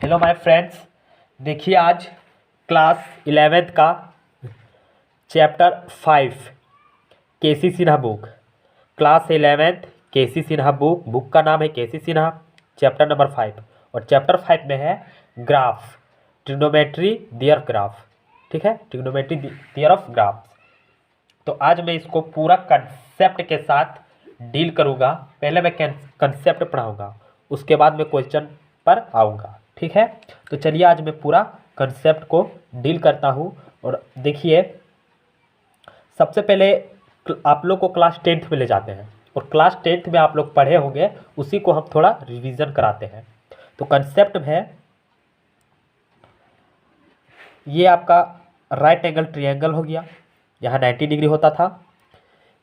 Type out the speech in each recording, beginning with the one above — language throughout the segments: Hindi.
Hello my friends. देखिए आज क्लास 11th का चैप्टर 5 केसी सिन्हा बुक। क्लास 11th केसी सिन्हा बुक का नाम है केसी सिन्हा, चैप्टर नंबर 5। और चैप्टर 5 में है graph, trigonometry theory of graph. ठीक है, ट्रिग्नोमेट्री थियरी ऑफ ग्राफ। तो आज मैं इसको पूरा कंसेप्ट के साथ डील करूँगा। पहले मैं कंसेप्ट पढ़ाऊँगा, उसके बाद मैं क्वेश्चन पर आऊँगा। ठीक है, तो चलिए आज मैं पूरा कंसेप्ट को डील करता हूँ। और देखिए, सबसे पहले आप लोग को क्लास 10th में ले जाते हैं, और क्लास 10th में आप लोग पढ़े होंगे, उसी को हम थोड़ा रिवीजन कराते हैं। तो कंसेप्ट है ये आपका राइट एंगल ट्रायंगल हो गया, यहाँ 90 डिग्री होता था।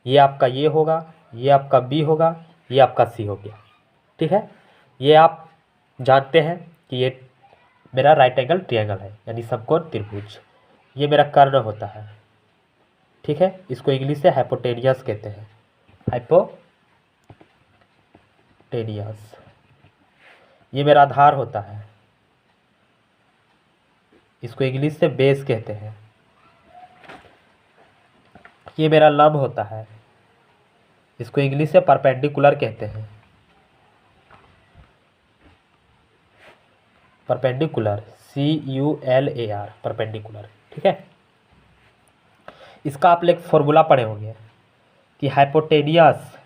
ये आपका ये होगा, ये आपका बी होगा, ये आपका सी हो गया। ठीक है, ये आप जानते हैं कि ये मेरा राइट एंगल ट्रायंगल है, यानी समकोण त्रिभुज। ये मेरा कर्ण होता है। ठीक है, इसको इंग्लिश से हाइपोटेनियस कहते हैं, हाइपोटेनियस। ये मेरा आधार होता है, इसको इंग्लिश से बेस कहते हैं। ये मेरा लंब होता है, इसको इंग्लिश से परपेंडिकुलर कहते हैं, परपेंडिकुलर, CULAR, परपेंडिकुलर। ठीक है, इसका आप लोग फॉर्मूला पढ़े होंगे कि हाइपोटेनियस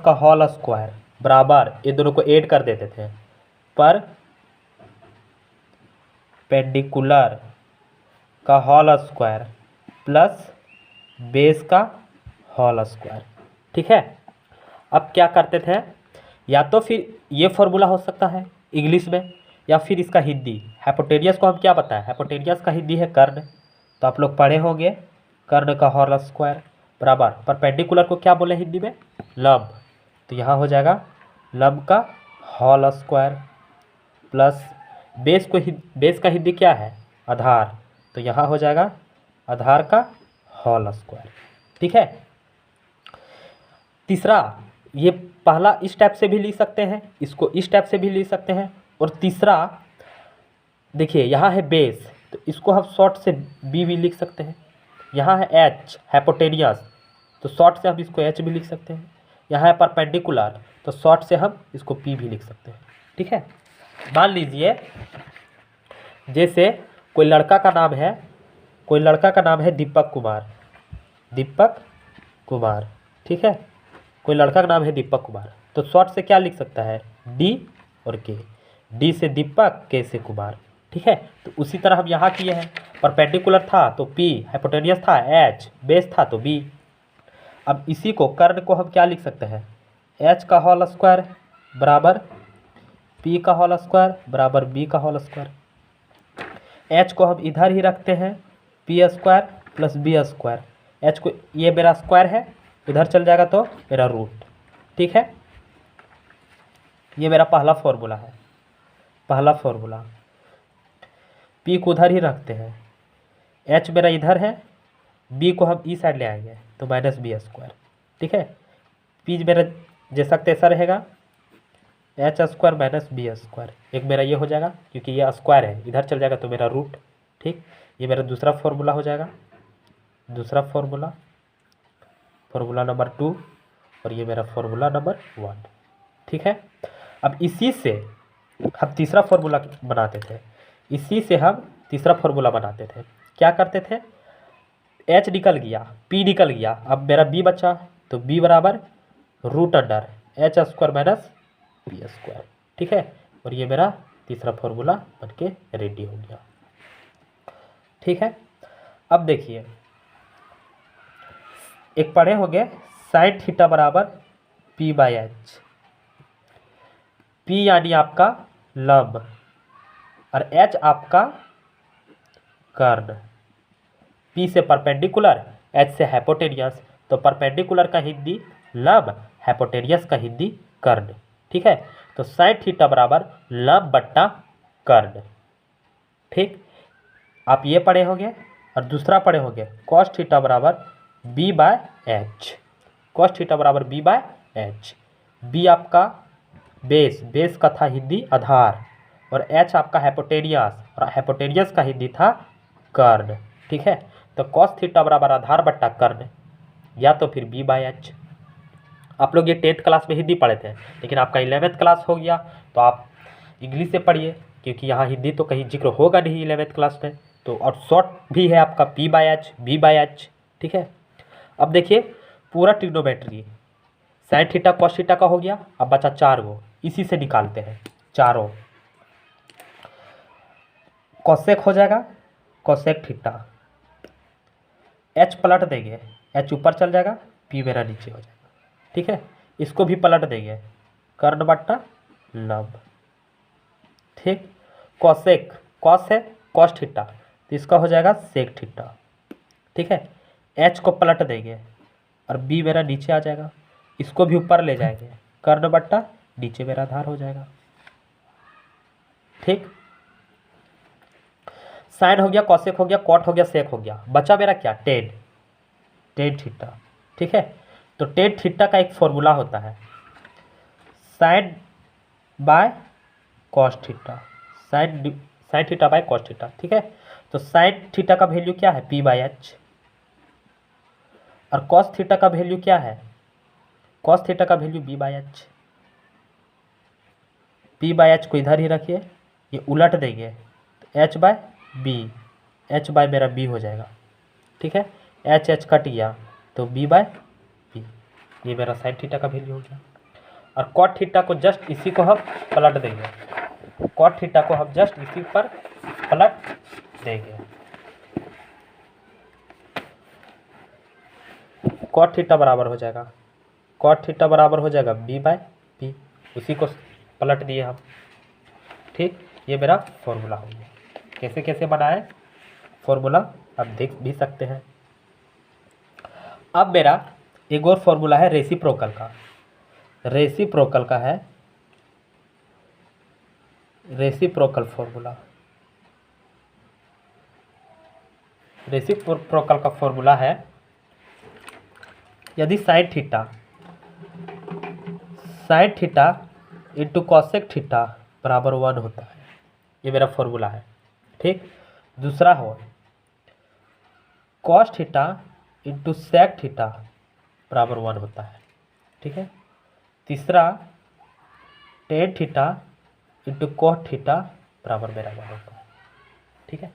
का होल स्क्वायर बराबर, ये दोनों को ऐड कर देते थे, पर पेंडिकुलर का होल स्क्वायर प्लस बेस का होल स्क्वायर। ठीक है, अब क्या करते थे, या तो फिर ये फॉर्मूला हो सकता है इंग्लिश में, या फिर इसका हिंदी। हाइपोटेनियस को हम क्या बताएं, हाइपोटेनियस का हिंदी है कर्ण, तो आप लोग पढ़े होंगे कर्ण का होल स्क्वायर बराबर परपेंडिकुलर को क्या बोले हिंदी में, लंब। तो यहाँ हो जाएगा लंब का होल स्क्वायर प्लस बेस का हिंदी क्या है, आधार, तो यहाँ हो जाएगा आधार का होल स्क्वायर। ठीक है, तीसरा, ये पहला इस टाइप से भी लिख सकते हैं, इसको इस टाइप से भी लिख सकते हैं। और तीसरा देखिए, यहाँ है बेस, तो इसको हम शॉर्ट से बी भी लिख सकते हैं। यहाँ है एच, हाइपोटेनियस, तो शॉर्ट से हम इसको एच भी लिख सकते हैं। यहाँ है परपेंडिकुलर, तो शॉर्ट से हम इसको पी भी लिख सकते हैं। ठीक है, मान लीजिए जैसे कोई लड़का का नाम है दीपक कुमार। ठीक है, कोई लड़का का नाम है दीपक कुमार, तो शॉर्ट से क्या लिख सकता है, डी और के, डी से दीपक, के से कुमार। ठीक है, तो उसी तरह हम यहाँ किए हैं, परपेंडिकुलर था तो पी, हाइपोटेनियस था एच, बेस था तो बी। अब इसी को कर्ण को हम क्या लिख सकते हैं, एच का होल स्क्वायर बराबर पी का होल स्क्वायर बराबर बी का होल स्क्वायर। एच को हम इधर ही रखते हैं, P square plus B square. H को, ये मेरा स्क्वायर है, इधर चल जाएगा तो मेरा रूट। ठीक है, ये मेरा पहला फॉर्मूला है, पहला फॉर्मूला। पी को उधर ही रखते हैं, एच मेरा इधर है, बी को हम ई साइड ले आएंगे तो माइनस बी स्क्वायर। ठीक है, पी मेरा जैसा तैसा रहेगा, H square minus B square. एक मेरा ये हो जाएगा, क्योंकि ये स्क्वायर है, इधर चल जाएगा तो मेरा रूट। ठीक, ये मेरा दूसरा फॉर्मूला हो जाएगा, दूसरा फॉर्मूला नंबर 2, और ये मेरा फॉर्मूला नंबर 1। ठीक है, अब इसी से हम तीसरा फॉर्मूला बनाते थे, क्या करते थे, एच निकल गया, पी निकल गया, अब मेरा बी बचा, तो बी बराबर root under H square minus B square. ठीक है, और ये मेरा तीसरा फॉर्मूला बनके रेडी हो गया। ठीक है, अब देखिए, एक पढ़े होंगे साइन थीटा बराबर पी बाई एच। पी यानी आपका लंब और एच आपका कर्ण। पी से परपेंडिकुलर, एच से हाइपोटेनियस, तो परपेंडिकुलर का हिंदी लंब, हाइपोटेनियस का हिंदी कर्ण। ठीक है, तो साइन थीटा बराबर लंब बट्टा कर्ण। ठीक, आप ये पढ़े होंगे, और दूसरा पढ़े होंगे कॉस थीटा बराबर B by H, cos theta बराबर बी बाय एच। बी आपका बेस, बेस का था हिंदी आधार, और एच आपका हाइपोटेनियस, और हाइपोटेनियस का हिंदी था कर्ण। ठीक है, तो कॉस थीटा बराबर आधार बट्टा कर्ण, या तो फिर बी बाई एच। आप लोग ये 10th क्लास में हिंदी पढ़े थे, लेकिन आपका 11th क्लास हो गया तो आप इंग्लिश से पढ़िए, क्योंकि यहाँ हिंदी तो कहीं जिक्र होगा नहीं 11th क्लास में। तो और शॉर्ट भी है आपका P by H, B by H. ठीक है, अब देखिए पूरा trigonometry sine theta cos theta का हो गया। अब बचा 4 गो, इसी से निकालते हैं चारों। कॉसेक हो जाएगा, कॉसेक थीटा, एच पलट देंगे, एच ऊपर चल जाएगा, पी मेरा नीचे हो जाएगा। ठीक है, इसको भी पलट देंगे, कर्ण बट्टा लब। ठीक, कॉसेक, कॉस है कॉस थीटा, तो इसका हो जाएगा सेक थीटा। ठीक है, एच को पलट देंगे और बी मेरा नीचे आ जाएगा, इसको भी ऊपर ले जाएंगे, कर्ण बट्टा नीचे मेरा आधार हो जाएगा। ठीक, साइन हो गया, कॉसेक हो गया, कॉट हो गया, सेक हो गया, बचा मेरा क्या, टेन, टेन थीटा। ठीक है, तो टेन थीटा का एक फॉर्मूला होता है sine by cos theta, sine theta by cos theta. ठीक है, तो साइन थीटा का वैल्यू क्या है, पी बाई एच, और कॉस थीटा का वैल्यू क्या है, कॉस थीटा का value B by H. P by H को इधर ही रखिए, ये उलट देंगे तो H by B, H by मेरा बी हो जाएगा। ठीक है, एच एच कट गया तो बी बाय बी, ये मेरा साइन थीटा का वैल्यू हो गया। और कॉट थीटा को जस्ट इसी को हम पलट देंगे, कॉट थीटा को हम जस्ट इसी पर पलट देंगे, कॉट थीटा बराबर हो जाएगा, कॉट थीटा बराबर हो जाएगा बी बाय बी, उसी को पलट दिए हम। ठीक, ये मेरा फॉर्मूला हो गया। कैसे कैसे बनाए फॉर्मूला आप देख भी सकते हैं। अब मेरा एक और फॉर्मूला है रेसिप्रोकल का, रेसिप्रोकल का है रेसिप्रोकल फॉर्मूला। रेसिप्रोकल का फॉर्मूला है, यदि sign theta into cosec theta बराबर 1 होता है, ये मेरा फॉर्मूला है। ठीक, दूसरा हो cos theta into sec theta बराबर 1 होता है। ठीक है, तीसरा tan theta into cot theta बराबर मेरा 1 होता है। ठीक है,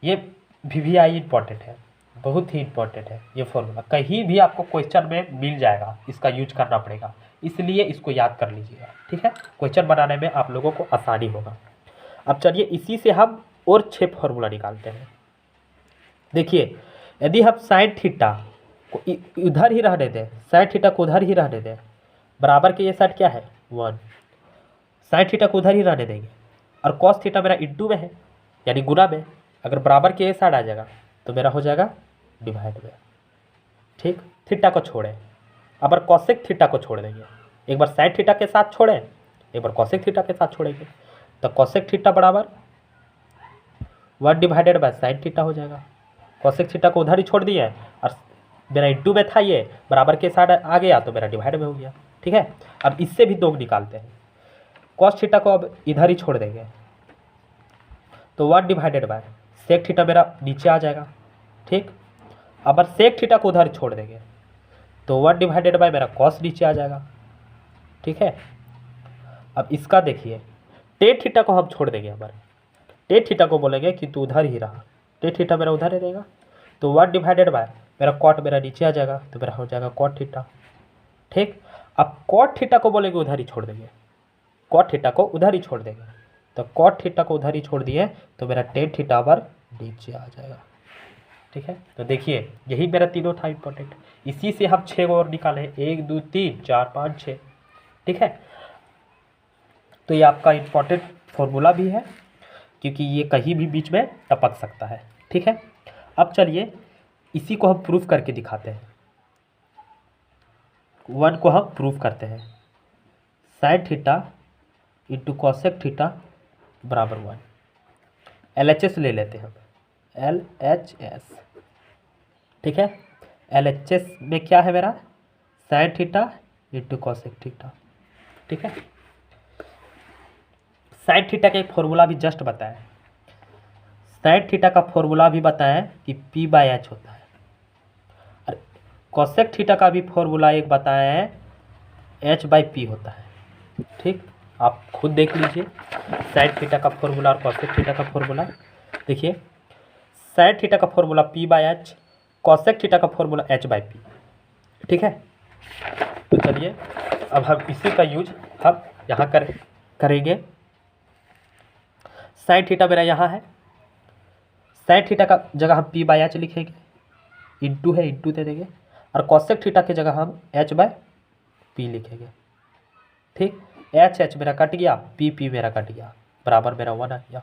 ये VVI इंपॉर्टेंट है, बहुत ही इंपॉर्टेंट है ये फॉर्मूला, कहीं भी आपको क्वेश्चन में मिल जाएगा, इसका यूज करना पड़ेगा, इसलिए इसको याद कर लीजिएगा। ठीक है, क्वेश्चन बनाने में आप लोगों को आसानी होगा। अब चलिए इसी से हम और 6 फॉर्मूला निकालते हैं। देखिए, यदि हम साइन थीटा को उधर ही रहने दें, साइन थीटा को उधर ही रहने दें, बराबर के ये साइड क्या है 1, साइन थीटा को उधर ही रहने देंगे, और कॉस थीटा मेरा इंटू में है यानी गुना में, अगर बराबर के ये साइड आ जाएगा तो मेरा हो जाएगा डिवाइड में। ठीक, थीटा को छोड़ें, अब कॉसेक थीटा को छोड़ देंगे, एक बार साइन थीटा के साथ छोड़ें, एक बार कॉसेक थीटा के साथ छोड़ेंगे, तो कॉसेक थीटा बराबर 1 डिवाइडेड बाय साइन थीटा हो जाएगा। कॉसेक थीटा को उधर ही छोड़ दिया है और मेरा इंटू में था, ये बराबर के साइड आ गया तो मेरा डिवाइड में हो गया। ठीक है, अब इससे भी 2 निकालते हैं, कॉस थीटा को अब इधर ही छोड़ देंगे तो 1 डिवाइडेड बाय सेक थीटा मेरा नीचे आ जाएगा। ठीक, अब सेक थीटा को उधर छोड़ देंगे तो 1 डिवाइडेड बाय मेरा कॉस नीचे आ जाएगा। ठीक है, अब इसका देखिए टेन थीटा को हम छोड़ देंगे, हमारे टेन थीटा को बोलेंगे कि तू उधर ही रहा, टेन थीटा मेरा उधर ही रहेगा, तो 1 डिवाइडेड बाय मेरा कॉट मेरा नीचे आ जाएगा तो मेरा हो जाएगा कॉट थीटा। ठीक, अब कॉट थीटा को बोलेंगे उधर ही छोड़ देंगे, कॉट थीटा को उधर ही छोड़ देंगे, तो कॉट थीटा को उधर ही छोड़ दिए तो मेरा टेन थीटा पर नीचे आ जाएगा। ठीक है, तो देखिए यही मेरा तीनों था इंपॉर्टेंट, इसी से हम 6 और निकाले, 1 2 3 4 5 6। ठीक है, तो ये आपका इंपॉर्टेंट फॉर्मूला भी है, क्योंकि ये कहीं भी बीच में टपक सकता है। ठीक है, अब चलिए इसी को हम प्रूफ करके दिखाते हैं, 1 को हम प्रूफ करते हैं, sign theta into cosec theta बराबर 1, LHS ले लेते हैं हम, LHS। ठीक है, LHS में क्या है मेरा, sign theta into cosec theta. ठीक है, साइन थीटा का एक फॉर्मूला भी जस्ट बताएं, साइन थीटा का फॉर्मूला भी बताएं कि पी बाय एच होता है, और कोसेक थीटा का भी फॉर्मूला एक बताएं एच बाई पी होता है। ठीक, आप खुद देख लीजिए साइन थीटा का फॉर्मूला और कोसेक थीटा का फॉर्मूला। देखिए साइन थीटा का formula P by H, cosec theta का फॉर्मूला एच बाई पी। ठीक है, तो चलिए अब हम इसी का यूज हम यहाँ करेंगे। साइन थीटा मेरा यहाँ है, साइन थीटा का जगह हम पी बाय एच लिखेंगे, इंटू है इंटू दे देंगे, और कोसेक थीटा की जगह हम एच बाय पी लिखेंगे। ठीक, एच एच मेरा कट गया, पी पी मेरा कट गया, बराबर मेरा 1 आ गया।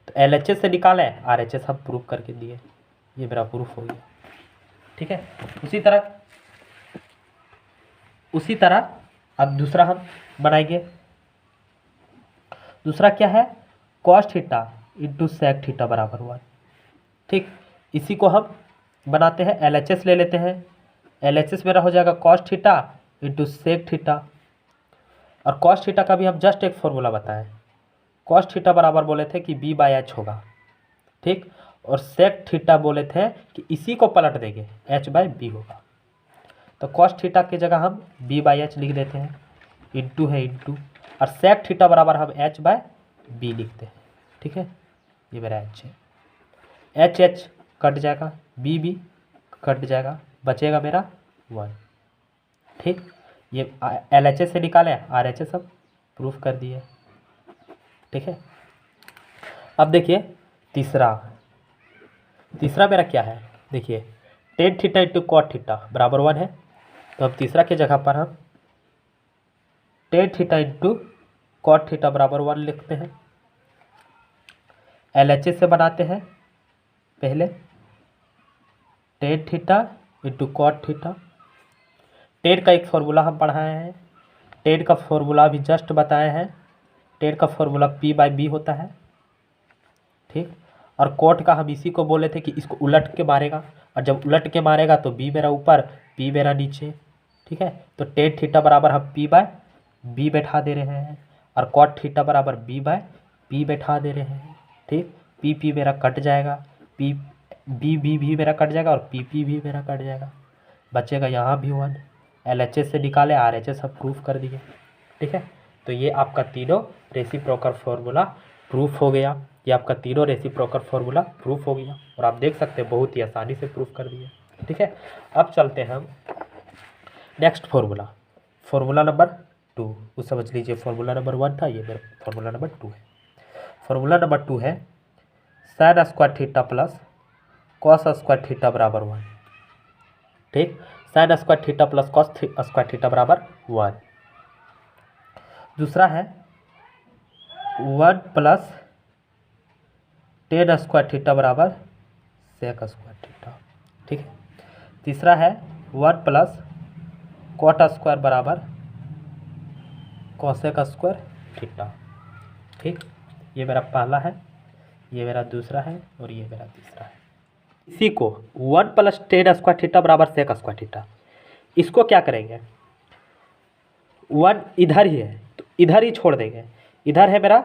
तो एल एच एस से निकालें, आर एच एस हम प्रूफ करके दिए, ये मेरा प्रूफ हो गया। ठीक है, उसी तरह अब दूसरा हम बनाएंगे। दूसरा क्या है, cos theta into sec theta बराबर 1। ठीक, इसी को हम बनाते हैं, एल एच एस ले लेते हैं, एल एच एस मेरा हो जाएगा cos theta into sec theta, और कॉस थीटा का भी हम जस्ट एक फॉर्मूला बताएं, कॉस थीटा बराबर बोले थे कि बी बाय एच होगा। ठीक, और सेक थीटा बोले थे कि इसी को पलट देंगे, एच बाय बी होगा। तो कॉस थीटा की जगह हम बी बाई एच लिख देते हैं, इंटू है इंटू, और सेक थीटा बराबर हम एच बाय बी लिखते हैं। ठीक है, ये मेरा एच है, एच एच कट जाएगा, बी बी कट जाएगा, बचेगा मेरा 1। ठीक, ये एल एच एस से निकाले, आर एच एस सब प्रूफ कर दिए। ठीक है, अब देखिए तीसरा मेरा क्या है, देखिए tan theta into cot theta बराबर 1 है। तो अब तीसरा की जगह पर हम tan theta into cot theta बराबर 1 लिखते हैं। एल एच एस से बनाते हैं, पहले tan theta into cot theta. Tan का एक फॉर्मूला हम पढ़ाए हैं, टेन का फॉर्मूला भी जस्ट बताए हैं, टेन का फॉर्मूला पी बाई बी होता है। ठीक, और कॉट का हम इसी को बोले थे कि इसको उलट के मारेगा, और जब उलट के मारेगा तो बी मेरा ऊपर, पी मेरा नीचे। ठीक है, तो टेन थीटा बराबर हम पी बाय बी बैठा दे रहे हैं, और कॉट थीटा बराबर बी बाय पी बैठा दे रहे हैं। ठीक, पी पी मेरा कट जाएगा, पी बी बी भी मेरा कट जाएगा, और पी पी भी मेरा कट जाएगा, बचेगा यहाँ भी 1। एल एच एस से निकाले, आर एच एस सब प्रूफ कर दिए। ठीक है, तो ये आपका तीनों रेसिप्रोकल फार्मूला प्रूफ हो गया, ये आपका तीनों रेसिप्रोकल फार्मूला प्रूफ हो गया, और आप देख सकते हैं बहुत ही आसानी से प्रूफ कर दिए। ठीक है, अब चलते हैं हम नेक्स्ट फार्मूला नंबर 2। वो समझ लीजिए फार्मूला नंबर 1 था, ये मेरा फार्मूला नंबर 2 है। फार्मूला नंबर 2 है sine square theta plus cos square theta बराबर 1। ठीक, sine square theta plus cos square theta बराबर 1। दूसरा है 1 प्लस टेन स्क्वायर थीटा बराबर सेक स्क्वायर थीटा। ठीक है, तीसरा है 1 प्लस कॉट स्क्वायर बराबर कॉसेक स्क्वायर थीटा। ठीक, ये मेरा पहला है, ये मेरा दूसरा है, और ये मेरा तीसरा है। इसी को 1 प्लस टेन स्क्वायर थीटा बराबर सेक स्क्वायर थीटा, इसको क्या करेंगे, 1 इधर ही है तो इधर ही छोड़ देंगे, इधर है मेरा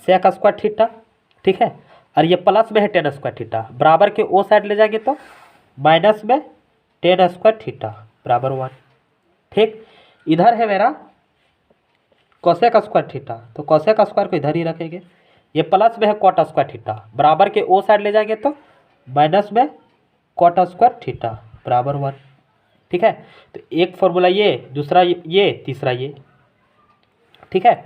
सेक स्क्वायर थीटा। ठीक है, और ये प्लस में है टेन स्क्वायर थीटा, बराबर के ओ साइड ले जाएंगे तो माइनस में टेन स्क्वायर थीटा बराबर 1। ठीक, इधर है मेरा कोसेक स्क्वायर थीटा, तो कोसेक स्क्वायर को इधर ही रखेंगे, ये प्लस में है कॉट स्क्वायर थीटा, बराबर के ओ साइड ले जाएंगे तो माइनस में कॉट स्क्वायर थीटा बराबर 1। ठीक है, तो एक फॉर्मूला ये, दूसरा ये, तीसरा ये। ठीक है,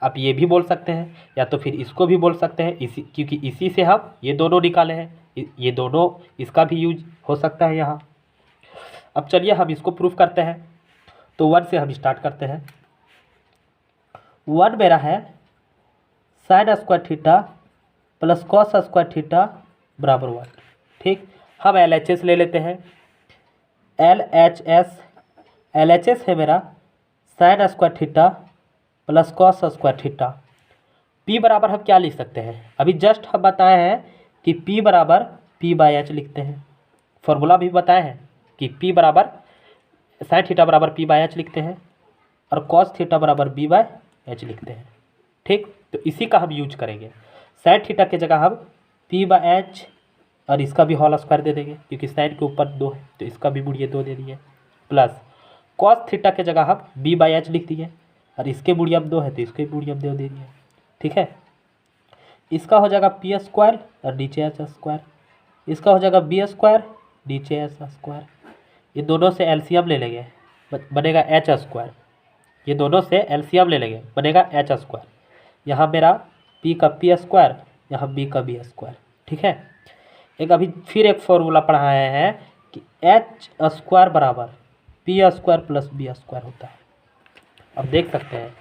आप ये भी बोल सकते हैं, या तो फिर इसको भी बोल सकते हैं, इसी क्योंकि इसी से हम ये दोनों निकाले हैं, ये दोनों इसका भी यूज हो सकता है यहाँ। अब चलिए हम इसको प्रूफ करते हैं, तो 1 से हम स्टार्ट करते हैं। 1 मेरा है sine square theta plus cos square theta बराबर 1। ठीक, हम एल एच एस ले लेते हैं, एल एच एस है मेरा sine square theta plus cos square theta. P बराबर हम क्या लिख सकते हैं, अभी जस्ट हम बताए हैं कि पी बराबर पी बाई एच लिखते हैं, फॉर्मूला भी बताए हैं कि पी बराबर साइन थीटा बराबर पी बाई एच लिखते हैं, और कॉस थीटा बराबर बी बाई एच लिखते हैं। ठीक, तो इसी का हम यूज करेंगे। साइन थीटा की जगह हम p/h और इसका भी होल स्क्वायर दे देंगे, क्योंकि साइन के ऊपर 2 है तो इसका भी बुढ़िए 2 दे दिए, प्लस कॉस थीटा की जगह हम b/h लिख दिए और इसके बुढ़िया 2 है तो इसके बुढ़िया 2 दे दिए। ठीक है, इसका हो जाएगा p² और नीचे h², इसका हो जाएगा b² नीचे h²। ये दोनों से एलसीएम ले लेंगे, बनेगा h²। ये दोनों से एलसीएम ले लेंगे, बनेगा h²। यहाँ मेरा p का p², यहाँ b का b²। ठीक है, एक अभी फिर एक फॉर्मूला पढ़ाए हैं कि h² बराबर p² प्लस b² होता है। अब देख सकते हैं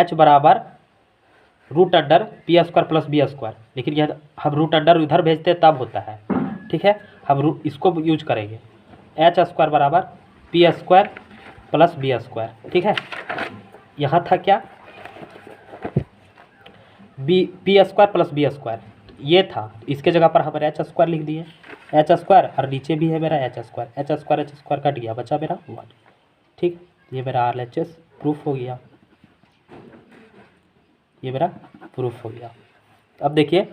h बराबर √अंडर p² प्लस b², लेकिन यह हम √अंडर उधर भेजते हैं तब होता है। ठीक है, हम इसको यूज करेंगे, h² बराबर p² प्लस b²। ठीक है, यहाँ था क्या p² प्लस b², ये था, इसके जगह पर हमारे h² लिख दिए, h² और नीचे भी है मेरा h² कट गया, बचा मेरा 1। ठीक, ये मेरा RHS प्रूफ हो गया, ये मेरा प्रूफ हो गया। अब देखिए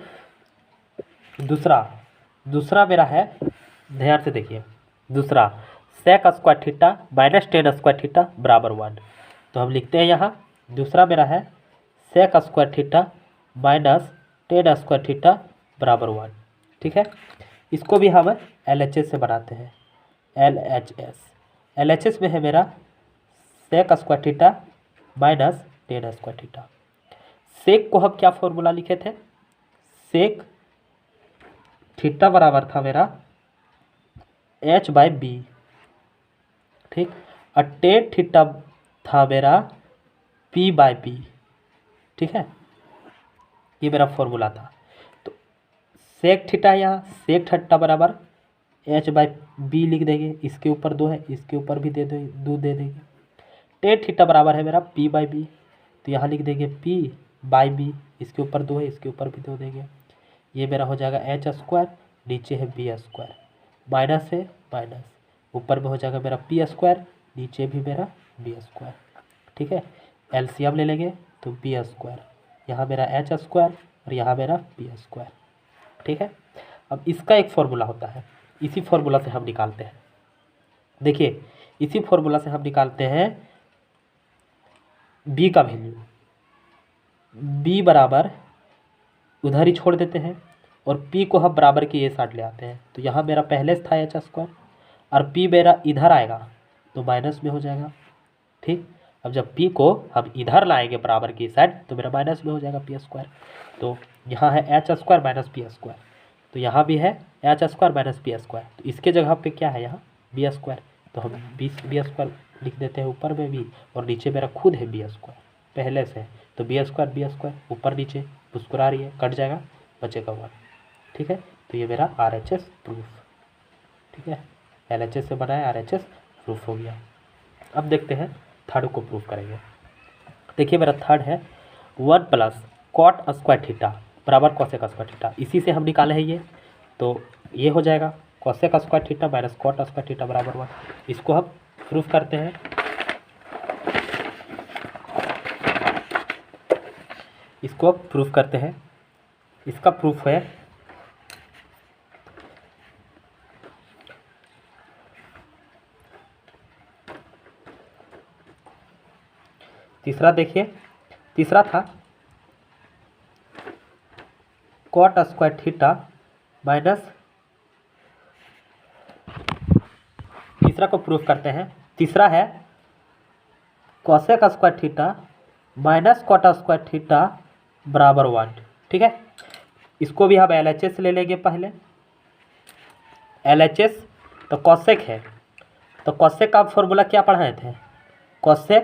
दूसरा मेरा है, ध्यान से देखिए, दूसरा sec² theta minus tan² theta बराबर 1। तो हम लिखते हैं यहाँ दूसरा मेरा है sec² theta minus tan² theta बराबर 1। ठीक है, इसको भी हम LHS से बनाते हैं, LHS में है मेरा sec² theta minus tan² theta. सेक को हम क्या फॉर्मूला लिखे थे, सेक थीटा बराबर था मेरा h/b। ठीक, और टेन थीटा था मेरा p/b। ठीक है, ये मेरा फॉर्मूला था। तो सेक थीटा, यहाँ सेक थीटा बराबर h/b लिख देंगे, इसके ऊपर 2 है, इसके ऊपर भी 2 दे देंगे। टेन थीटा बराबर है मेरा p/b, तो यहाँ लिख देंगे p/b, इसके ऊपर 2 है, इसके ऊपर भी 2 देंगे। ये मेरा हो जाएगा h², नीचे है b², माइनस है माइनस, ऊपर में हो जाएगा मेरा p², नीचे भी मेरा b²। ठीक है, एलसीएम ले लेंगे तो b², यहाँ मेरा h² और यहाँ मेरा b²। ठीक है, अब इसका एक फॉर्मूला होता है, इसी फॉर्मूला से हम निकालते हैं। देखिए, इसी फॉर्मूला से हम निकालते हैं b का वैल्यू, b बराबर उधर ही छोड़ देते हैं और p को हम बराबर के ये साइड ले आते हैं। तो यहाँ मेरा पहले से था h² और p मेरा इधर आएगा तो माइनस में हो जाएगा। ठीक, अब जब p को हम इधर लाएंगे बराबर की साइड तो मेरा माइनस में हो जाएगा p²। तो यहाँ है h² माइनस p², तो यहाँ भी है h² माइनस p², तो इसके जगह पे क्या है यहाँ b², तो हम b² लिख देते हैं ऊपर में भी, और नीचे मेरा खुद है b² पहले से, तो b² ऊपर नीचे मुस्कुरा रही है, कट जाएगा, बचेगा 1। ठीक है, तो ये मेरा RHS प्रूफ। ठीक है, LHS से बनाया, RHS प्रूफ हो गया। अब देखते हैं थर्ड को प्रूफ करेंगे। देखिए मेरा थर्ड है 1 प्लस cot² थीटा बराबर cosec² थीटा, इसी से हम निकाले हैं ये, तो ये हो जाएगा cosec² theta minus cot² theta बराबर 1। इसको हम प्रूफ करते हैं। इसको प्रूफ करते हैं, इसका प्रूफ है तीसरा। देखिए तीसरा था cot² थीटा माइनस, तीसरा को प्रूफ करते हैं। तीसरा है cosec² theta minus cot² theta बराबर 1। ठीक है, इसको भी हम LHS ले लेंगे पहले, LHS तो cosec है, तो cosec का फॉर्मूला क्या पढ़ाए थे, cosec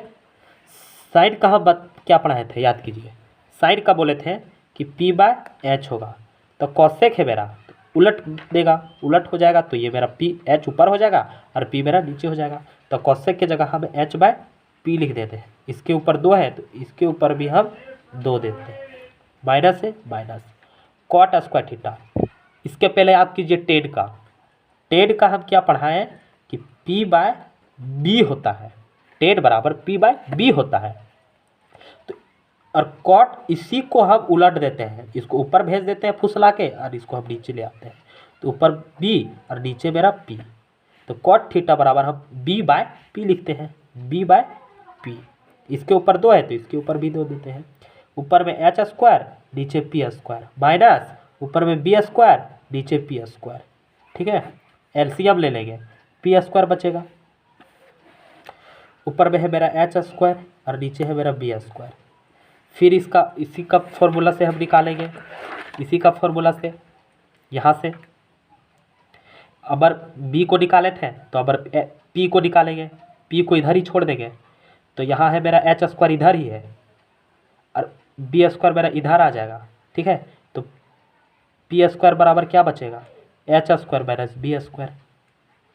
साइड का हम क्या पढ़ाए थे, याद कीजिए, साइड का बोले थे कि p/h होगा, तो cosec है मेरा, तो उलट देगा, उलट हो जाएगा, तो ये मेरा h ऊपर हो जाएगा और p मेरा नीचे हो जाएगा। तो cosec की जगह हम h/p लिख देते हैं, इसके ऊपर 2 है तो इसके ऊपर भी हम 2 देते हैं, माइनस है माइनस cot² थीटा। इसके पहले आप कीजिए टेन का हम क्या पढ़ाएं कि p/b होता है, टेन बराबर p/b होता है। तो और कॉट इसी को हम उलट देते हैं, इसको ऊपर भेज देते हैं फुसला के और इसको हम नीचे ले आते हैं। तो ऊपर बी और नीचे मेरा पी, तो कॉट थीटा बराबर हम बी बाय पी लिखते हैं, बी बाय पी। इसके ऊपर 2 है तो इसके ऊपर भी 2 देते हैं। ऊपर में एच स्क्वायर नीचे पी स्क्वायर माइनस ऊपर में बी स्क्वायर नीचे पी स्क्वायर। ठीक है, एलसीएम ले लेंगे, पी स्क्वायर बचेगा, ऊपर में है मेरा एच स्क्वायर और नीचे है मेरा बी स्क्वायर। फिर इसका इसी का फॉर्मूला से हम निकालेंगे, इसी का फॉर्मूला से यहाँ से अबर बी को निकाले थे तो अबर पी को निकालेंगे, पी को इधर ही छोड़ देंगे। तो यहाँ है मेरा एच स्क्वायर इधर ही है और बी स्क्वायर मेरा इधर आ जाएगा। ठीक है, तो पी स्क्वायर बराबर क्या बचेगा, H square minus B square,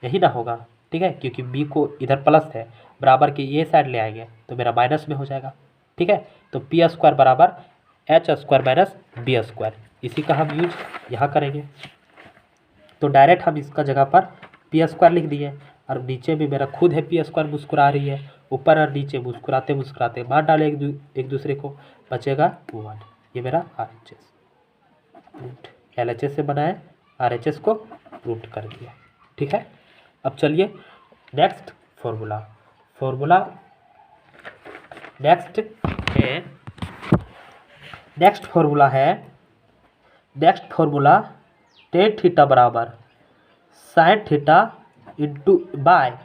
यही ना होगा। ठीक है, क्योंकि बी को इधर प्लस है, बराबर के ये साइड ले आएंगे तो मेरा माइनस में हो जाएगा। ठीक है, तो पी स्क्वायर बराबर H square minus B square, इसी का हम यूज यहाँ करेंगे। तो डायरेक्ट हम इसका जगह पर पी स्क्वायर लिख दिए और नीचे भी मेरा खुद है पी स्क्वायर मुस्कुरा रही है, ऊपर और नीचे मुस्कुराते मुस्कुराते मार डाले एक दूसरे को, बचेगा 1। ये मेरा RHS रूट, LHS से बनाए RHS को रूट कर दिया। ठीक है, अब चलिए next formula next formula tan theta बराबर sine theta into by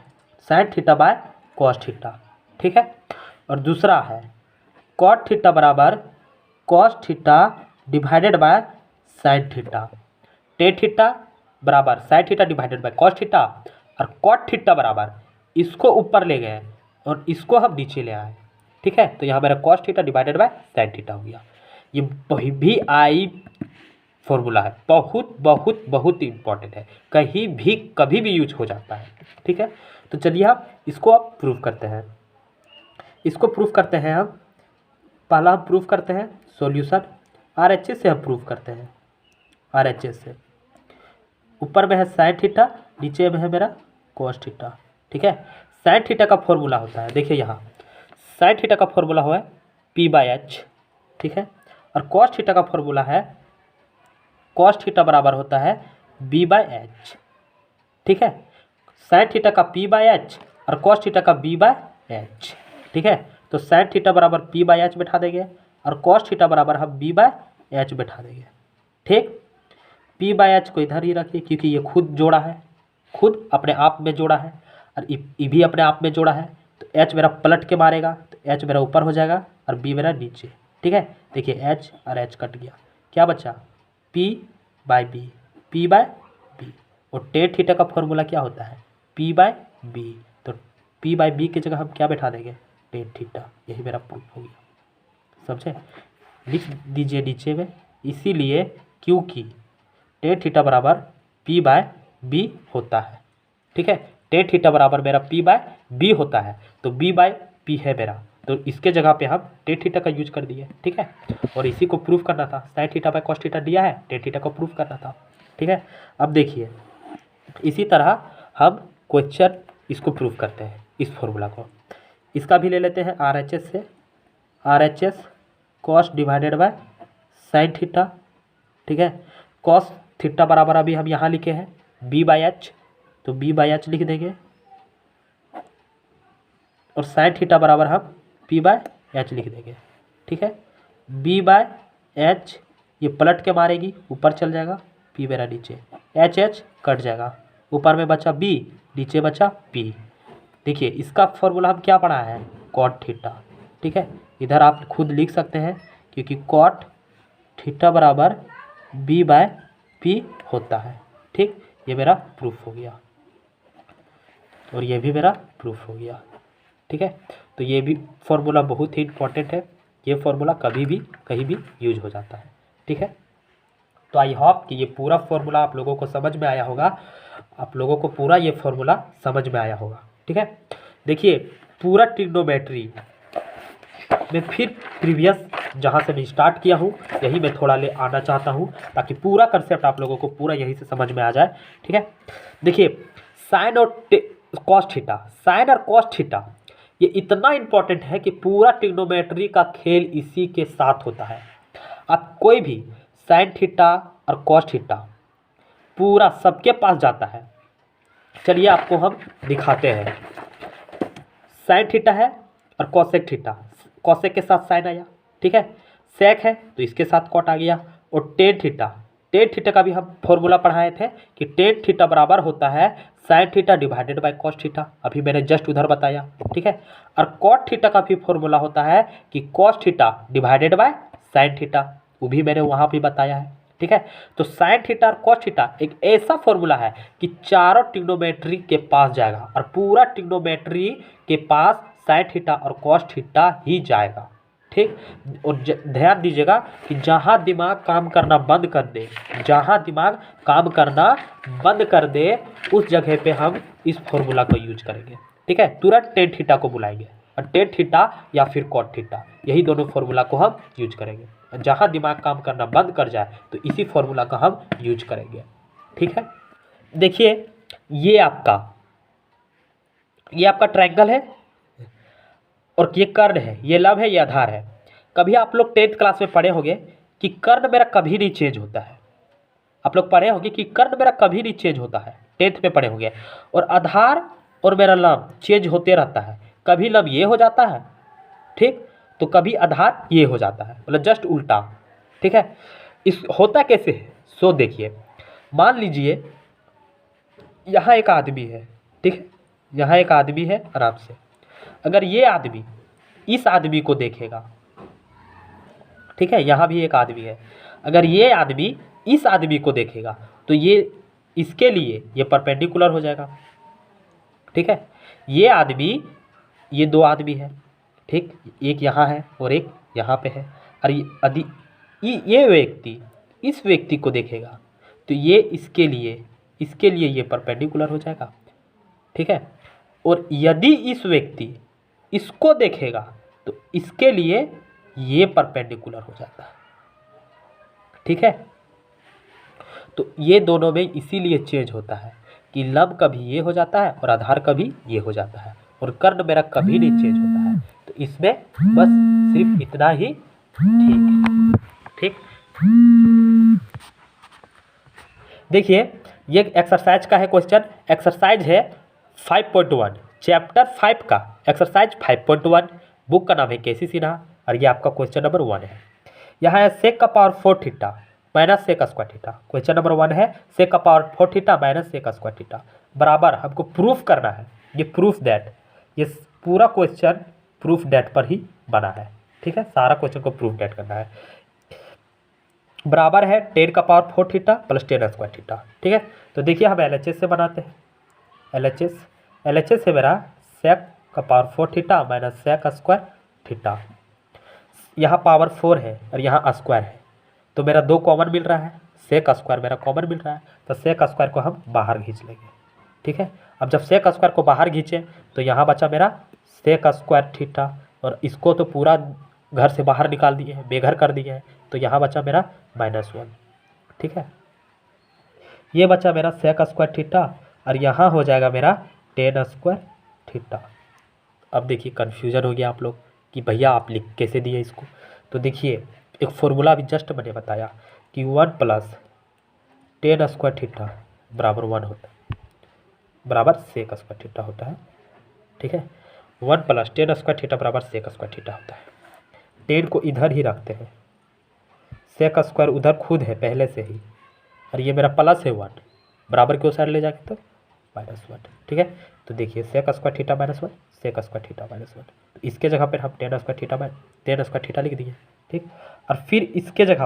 sine theta by cos theta. ठीक है, और दूसरा है कॉट थीटा बराबर cos theta divided by sine theta. Tan theta बराबर sine theta divided by cos theta और कॉट थीटा बराबर इसको ऊपर ले गए और इसको हम नीचे ले आए। ठीक है, तो यहाँ मेरा cos theta divided by sine theta हो गया। ये भी आई फॉर्मूला है, बहुत बहुत बहुत इंपॉर्टेंट है, कहीं भी कभी भी यूज हो जाता है। ठीक है, तो चलिए हम इसको अब प्रूफ करते हैं। हम पहला हम प्रूफ करते हैं सॉल्यूशन RHS से हम प्रूफ करते हैं, RHS से। ऊपर में है साइन थीटा, नीचे में है मेरा कॉस थीटा। ठीक है, साइन थीटा का फॉर्मूला होता है, देखिए यहाँ साइन थीटा का फॉर्मूला हुआ है P/H। ठीक है, और कॉस थीटा का फॉर्मूला है कॉस थीटा बराबर होता है B/H। ठीक है, साइन थीटा का P/H और कॉस थीटा का B/H। ठीक है, तो साइन थीटा बराबर P/H बैठा देंगे और कॉस थीटा बराबर हम B/H बैठा देंगे। ठीक, P/H को इधर ही रखिए क्योंकि ये खुद जोड़ा है, खुद अपने आप में जोड़ा है और ई भी अपने आप में जोड़ा है। तो H मेरा पलट के मारेगा तो H मेरा ऊपर हो जाएगा और B मेरा नीचे। ठीक है, देखिए H और H कट गया, क्या बचा P/B, P/B। और टेन थीटा का फॉर्मूला क्या होता है P/B, तो P/B की जगह हम क्या बैठा देंगे टेन थीटा। यही मेरा प्रूफ हो गया, समझे, लिख दीजिए नीचे में। इसीलिए क्योंकि टेन थीटा बराबर P/B होता है। ठीक है, टेन थीटा बराबर मेरा P/B होता है, तो B/P है मेरा, तो इसके जगह पे हम टेन थीटा का यूज कर दिए। ठीक है, और इसी को प्रूफ करना था, sign theta by cos theta दिया है, टेन थीटा को प्रूफ करना था। ठीक है, अब देखिए इसी तरह हम क्वेश्चन इसको प्रूफ करते हैं, इस फॉर्मूला को। इसका भी ले लेते हैं RHS से, RHS cos divided by sine theta. ठीक है, कॉस थीटा बराबर अभी हम यहाँ लिखे हैं B/H, तो B/H लिख देंगे और साइन थीटा बराबर हम P/H लिख देंगे। ठीक है, B/H ये पलट के मारेगी, ऊपर चल जाएगा, P मेरा नीचे, H कट जाएगा, ऊपर में बचा B, नीचे बचा P। देखिए इसका फॉर्मूला हम क्या पढ़ा है कॉट थीटा। ठीक है, इधर आप खुद लिख सकते हैं क्योंकि कॉट थीटा बराबर B/P होता है। ठीक, ये मेरा प्रूफ हो गया और ये भी मेरा प्रूफ हो गया। ठीक है, तो ये भी फॉर्मूला बहुत ही इंपॉर्टेंट है, ये फॉर्मूला कभी भी कहीं भी यूज हो जाता है। ठीक है, तो आई होप कि ये पूरा फॉर्मूला आप लोगों को समझ में आया होगा, आप लोगों को पूरा ये फॉर्मूला समझ में आया होगा। ठीक है, देखिए पूरा ट्रिग्नोमेट्री मैं फिर प्रीवियस जहाँ से मैं स्टार्ट किया हूँ यही मैं थोड़ा ले आना चाहता हूँ ताकि पूरा कंसेप्ट आप लोगों को पूरा यहीं से समझ में आ जाए। ठीक है, देखिए साइन और कॉस थीटा, साइन और कॉस थीटा ये इतना इंपॉर्टेंट है कि पूरा ट्रिग्नोमेट्री का खेल इसी के साथ होता है। आप कोई भी साइन थीटा और कॉस थीटा पूरा सबके पास जाता है। चलिए आपको हम दिखाते हैं। साइन थीटा है और कॉसेक थीटा, कॉसेक के साथ साइन आया, ठीक है। सेक है तो इसके साथ कॉट आ गया। और टेन थीटा, टेन थीटा का भी हम फॉर्मूला पढ़ाए थे कि टेन थीटा बराबर होता है sine theta divided by cos theta, अभी मैंने जस्ट उधर बताया, ठीक है। और कॉट थीटा का भी फॉर्मूला होता है कि cos theta divided by sine theta, वो भी मैंने वहाँ भी बताया है, ठीक है। तो साइन थीटा और कॉस थीटा एक ऐसा फॉर्मूला है कि चारों ट्रिग्नोमेट्री के पास जाएगा और पूरा ट्रिग्नोमेट्री के पास साइन थीटा और कॉस थीटा ही जाएगा, ठीक। और ध्यान दीजिएगा कि जहाँ दिमाग काम करना बंद कर दे, जहाँ दिमाग काम करना बंद कर दे उस जगह पे हम इस फॉर्मूला को यूज करेंगे, ठीक है। तुरंत टेन थीटा को बुलाएंगे और टेन थीटा या फिर कॉट थीटा, यही दोनों फॉर्मूला को हम यूज करेंगे। जहाँ दिमाग काम करना बंद कर जाए तो इसी फॉर्मूला का हम यूज करेंगे, ठीक है। देखिए ये आपका ट्रायंगल है और ये कर्ण है, ये लंब है, ये आधार है। कभी आप लोग 10th क्लास में पढ़े होंगे कि कर्ण मेरा कभी नहीं चेंज होता है। आप लोग पढ़े होंगे कि कर्ण मेरा कभी नहीं चेंज होता है, 10th में पढ़े होंगे। और आधार और मेरा लंब चेंज होते रहता है, कभी लंब ये हो जाता है, ठीक, तो कभी आधार ये हो जाता है, मतलब जस्ट उल्टा, ठीक है। इस होता कैसे है सो देखिए, मान लीजिए यहाँ एक आदमी है, ठीक है, यहाँ एक आदमी है आराम से। अगर ये आदमी इस आदमी को देखेगा, ठीक है, यहाँ भी एक आदमी है, अगर ये आदमी इस आदमी को देखेगा तो ये इसके लिए ये परपेंडिकुलर हो जाएगा, ठीक है। ये आदमी, ये दो आदमी है, ठीक, एक यहाँ है और एक यहाँ पे है। और ये व्यक्ति इस व्यक्ति को देखेगा तो ये इसके लिए ये परपेंडिकुलर हो जाएगा, ठीक है। और यदि इस व्यक्ति इसको देखेगा तो इसके लिए ये परपेंडिकुलर हो जाता है, ठीक है। तो ये दोनों में इसीलिए चेंज होता है कि लंब कभी ये हो जाता है और आधार कभी ये हो जाता है, और कर्ण मेरा कभी नहीं चेंज होता है। तो इसमें बस सिर्फ इतना ही ठीक। देखिए ये एक्सरसाइज का है क्वेश्चन, एक्सरसाइज है 5.1, चैप्टर 5 का एक्सरसाइज 5.1। बुक का नाम है केसी सिन्हा और ये आपका क्वेश्चन नंबर 1 है। यहाँ है सेक का power 4 theta minus sec square theta. Question number 1 है सेक का power 4 theta minus sec square theta बराबर हमको प्रूफ करना है। ये प्रूफ दैट, ये पूरा क्वेश्चन प्रूफ दैट पर ही बना है, ठीक है। सारा क्वेश्चन को प्रूफ दैट करना है। बराबर है 10 का power 4 theta plus 10 square theta, ठीक है। तो देखिए हम LHS से बनाते हैं। LHS है मेरा सेक का power 4 theta minus sec square theta. यहाँ पावर 4 है और यहाँ स्क्वायर है तो मेरा 2 कॉमन मिल रहा है, सेक स्क्वायर मेरा कॉमन मिल रहा है, तो सेक स्क्वायर को हम बाहर खींच लेंगे, ठीक है। अब जब सेक स्क्वायर को बाहर खींचे तो यहाँ बचा मेरा सेक स्क्वायर थीटा, और इसको तो पूरा घर से बाहर निकाल दिए हैं, बेघर कर दिए हैं, तो यहाँ बचा मेरा -1, ठीक है। ये बचा मेरा सेक स्क्वायर थीटा और यहाँ हो जाएगा मेरा 10 स्क्वायर थीटा। अब देखिए कन्फ्यूजन हो गया आप लोग कि भैया आप लिख कैसे दिए इसको। तो देखिए एक फॉर्मूला भी जस्ट मैंने बताया कि 1 प्लस 10 स्क्वायर थीटा बराबर 1 होता है, बराबर सेक स्क्वायर थीटा होता है, ठीक है। 1 प्लस 10 स्क्वायर थीटा बराबर सेक स्क्वायर थीटा होता है। 10 को इधर ही रखते हैं, सेक स्क्वायर उधर खुद है पहले से ही, और ये मेरा प्लस है 1, बराबर की साइड ले जाके तो -1, ठीक है। तो देखिए sec square theta -1 sec square theta -1, तो इसके जगह पर हम 10 स्क्वायर थीटा लिख दिए, ठीक। और फिर इसके जगह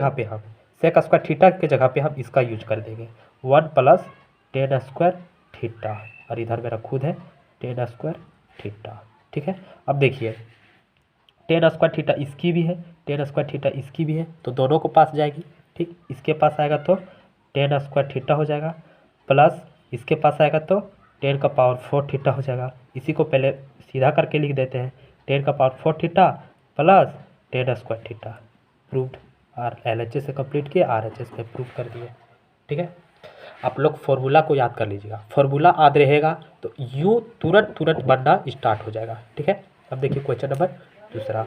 पे हम सेक स्क्वायर थीटा के जगह पे हम इसका यूज कर देंगे 1 प्लस 10 स्क्वायर थीटा, और इधर मेरा खुद है 10 स्क्वायर थीटा, ठीक है। अब देखिए 10 स्क्वायर थीटा इसकी भी है, 10 स्क्वायर थीटा इसकी भी है, तो दोनों को पास जाएगी, ठीक। इसके पास आएगा तो 10 स्क्वायर थीटा हो जाएगा, प्लस इसके पास आएगा तो 10 का पावर 4 थीटा हो जाएगा। इसी को पहले सीधा करके लिख देते हैं, 10 का power 4 theta plus 10 square theta. Proved. और LHS से कंप्लीट किए, RHS में प्रूव कर दिए, ठीक है। आप लोग फॉर्मूला को याद कर लीजिएगा, फॉर्मूला याद रहेगा तो यूँ तुरंत बनना स्टार्ट हो जाएगा। ठीक है, अब देखिए क्वेश्चन नंबर दूसरा।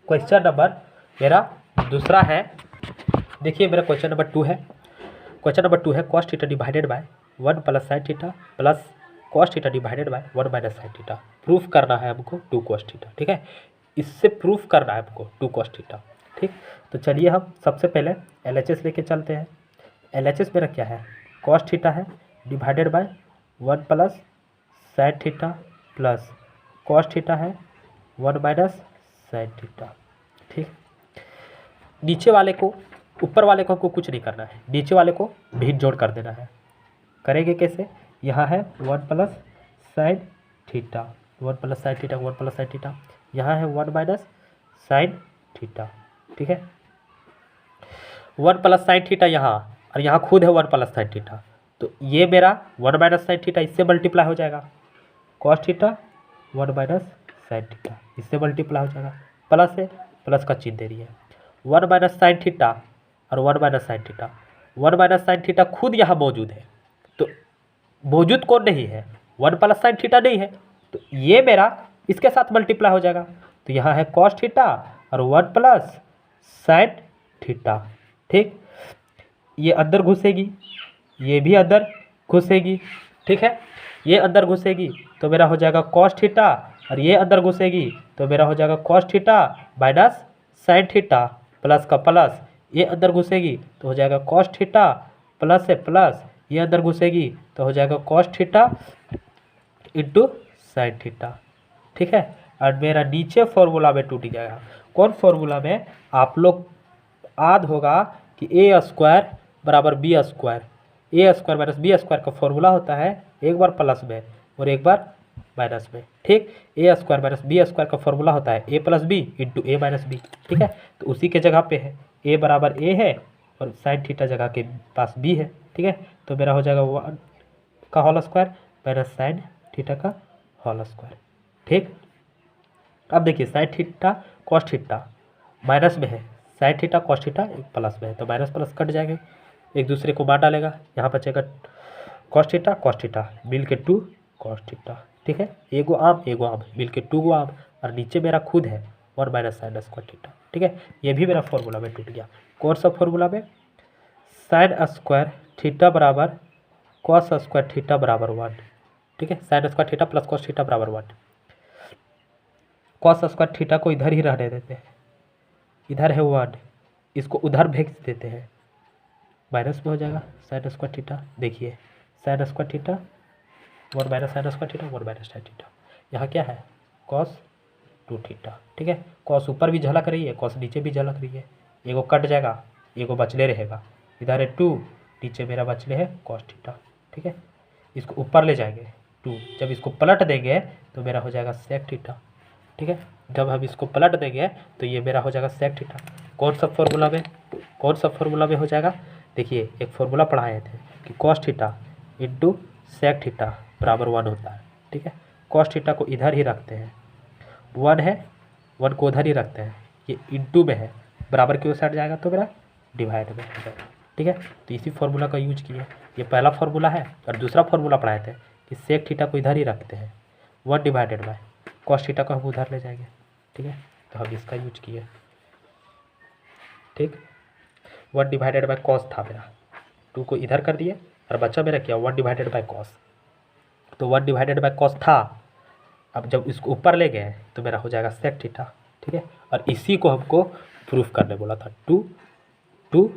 क्वेश्चन नंबर मेरा दूसरा है, देखिए मेरा क्वेश्चन नंबर 2 है। क्वेश्चन नंबर 2 है cos theta divided by 1 plus sine theta plus cos theta divided by 1 minus sine theta. Proof करना है हमको 2 कॉस थीटा। ठीक है, इससे प्रूफ करना है हमको 2 कॉस थीटा। ठीक, तो चलिए हम सबसे पहले LHS लेके चलते हैं। LHS मेरा क्या है, कॉस थीटा है divided by 1 plus sine theta plus cos theta है 1 माइनस साइन थीटा। ठीक, नीचे वाले को ऊपर वाले को हमको कुछ नहीं करना है, नीचे वाले को भिन्न जोड़ कर देना है। करेंगे कैसे, यहाँ है 1 plus sine theta 1 plus sine theta 1 plus sine theta, यहाँ है 1 माइनस साइन थीटा। ठीक है, 1 प्लस साइन थीटा यहाँ, और यहाँ खुद है 1 प्लस साइन थीटा, तो ये मेरा 1 माइनस साइन थीटा इससे मल्टीप्लाई हो जाएगा, cos theta 1 minus sine theta इससे मल्टीप्लाई हो जाएगा, प्लस है प्लस का चिन्ह दे रही है, 1 माइनस साइन थीटा और 1 minus sine theta. 1 minus sine theta खुद यहाँ मौजूद है, तो मौजूद कौन नहीं है, 1 प्लस साइन थीटा नहीं है, तो ये मेरा इसके साथ मल्टीप्लाई हो जाएगा, तो यहाँ है कॉस थीटा और 1 प्लस साइन थीटा। ठीक, ये अंदर घुसेगी, ये भी अंदर घुसेगी। ठीक है, ये अंदर घुसेगी तो मेरा हो जाएगा कॉस थीटा, और ये अंदर घुसेगी तो मेरा हो जाएगा cos theta minus sine theta, plus का प्लस, ये अंदर घुसेगी तो हो जाएगा कॉस थीटा प्लस है प्लस, ये अंदर घुसेगी तो हो जाएगा cos theta into sine theta. ठीक है, और मेरा नीचे फॉर्मूला में टूट जाएगा। कौन फॉर्मूला में, आप लोग याद होगा कि ए स्क्वायर बराबर बी स्क्वायर, ए स्क्वायर माइनस बी स्क्वायर का फॉर्मूला होता है एक बार प्लस में और एक बार माइनस में। ठीक, ए स्क्वायर माइनस बी स्क्वायर का फॉर्मूला होता है a plus b into A minus B. ठीक है, तो उसी के जगह पे है, ए बराबर ए है और साइन थीटा जगह के पास बी है। ठीक है, तो मेरा हो जाएगा 1 का whole square minus sine theta का होल स्क्वायर। ठीक, अब देखिए sine theta cos theta minus में है, साइन थीटा कॉस थीटा एक प्लस में है, तो माइनस प्लस कट जाएंगे, एक दूसरे को बांट डालेगा, यहाँ बचेगा कॉस थीटा मिल के 2 कॉस थीटा। ठीक है, एगो आम मिल के 2 गो आम, और नीचे मेरा खुद है 1 माइनस साइन स्क्वायर थीटा। ठीक है, ये भी मेरा फॉर्मूला में टूट गया। कौन सा फॉर्मूला में, साइन स्क्वायर थीटा बराबर कॉस स्क्वायर थीटा बराबर 1। ठीक है, sine square theta plus cos theta बराबर 1। कॉस स्क्वायर थीटा को इधर ही रहने देते हैं, इधर है 1, इसको उधर भेज देते हैं, माइनस में हो जाएगा साइन स्क्वायर थीटा। देखिए sine square theta 1 minus sine square theta 1 minus sine theta, यहाँ क्या है कॉस 2 थीटा। ठीक है, कॉस ऊपर भी झलक रही है, कॉस नीचे भी झलक रही है, एगो कट जाएगा एगो बचले रहेगा, इधर है 2, नीचे मेरा बचले है कॉस थीटा। ठीक है, इसको ऊपर ले जाएंगे 2, जब इसको पलट देंगे तो मेरा हो जाएगा सेक थीटा। ठीक है, जब हम इसको पलट देंगे तो ये मेरा हो जाएगा सेक थीटा। कौन सा फॉर्मूला में हो जाएगा, देखिए एक फॉर्मूला पढ़ाए थे कि cos theta into sec theta बराबर 1 होता है। ठीक है, कॉस थीटा को इधर ही रखते हैं, 1 है 1 को उधर ही रखते हैं, ये इंटू में है, बराबर की ओर साइड जाएगा तो मेरा डिवाइड में हो जाएगा। ठीक है, तो इसी फॉर्मूला का यूज किया, ये पहला फॉर्मूला है, और दूसरा फॉर्मूला पढ़ाए थे कि सेक थीटा को इधर ही रखते हैं, 1 डिवाइडेड बाय कॉस थीटा को हम उधर ले जाएंगे। ठीक है, तो हम इसका यूज किए। ठीक, 1 डिवाइडेड बाय कॉस था मेरा, 2 को इधर कर दिए और बच्चा मेरा क्या 1 डिवाइडेड बाय कॉस, तो 1 डिवाइडेड बाय कॉस था, अब जब इसको ऊपर ले गए तो मेरा हो जाएगा सेक थीटा। ठीक है, और इसी को हमको प्रूफ करने बोला था, 2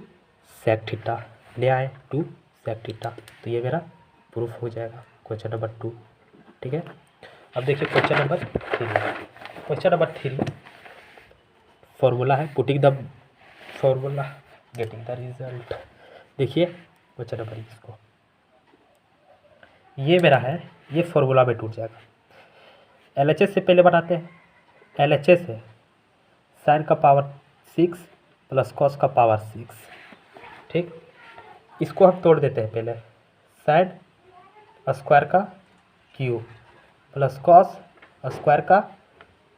सेक थीटा ले आए, 2 सेक थीटा, तो ये मेरा प्रूफ हो जाएगा क्वेश्चन नंबर 2। ठीक है, अब देखिए क्वेश्चन नंबर 3 फॉर्मूला है putting the formula getting the result. देखिए क्वेश्चन नंबर 20 को, ये मेरा है, ये फॉर्मूला में टूट जाएगा। LHS से पहले बनाते हैं, LHS है साइन का पावर 6 प्लस कॉस का पावर 6। ठीक, इसको हम तोड़ देते हैं पहले, साइन स्क्वायर का क्यूब प्लस कॉस स्क्वायर का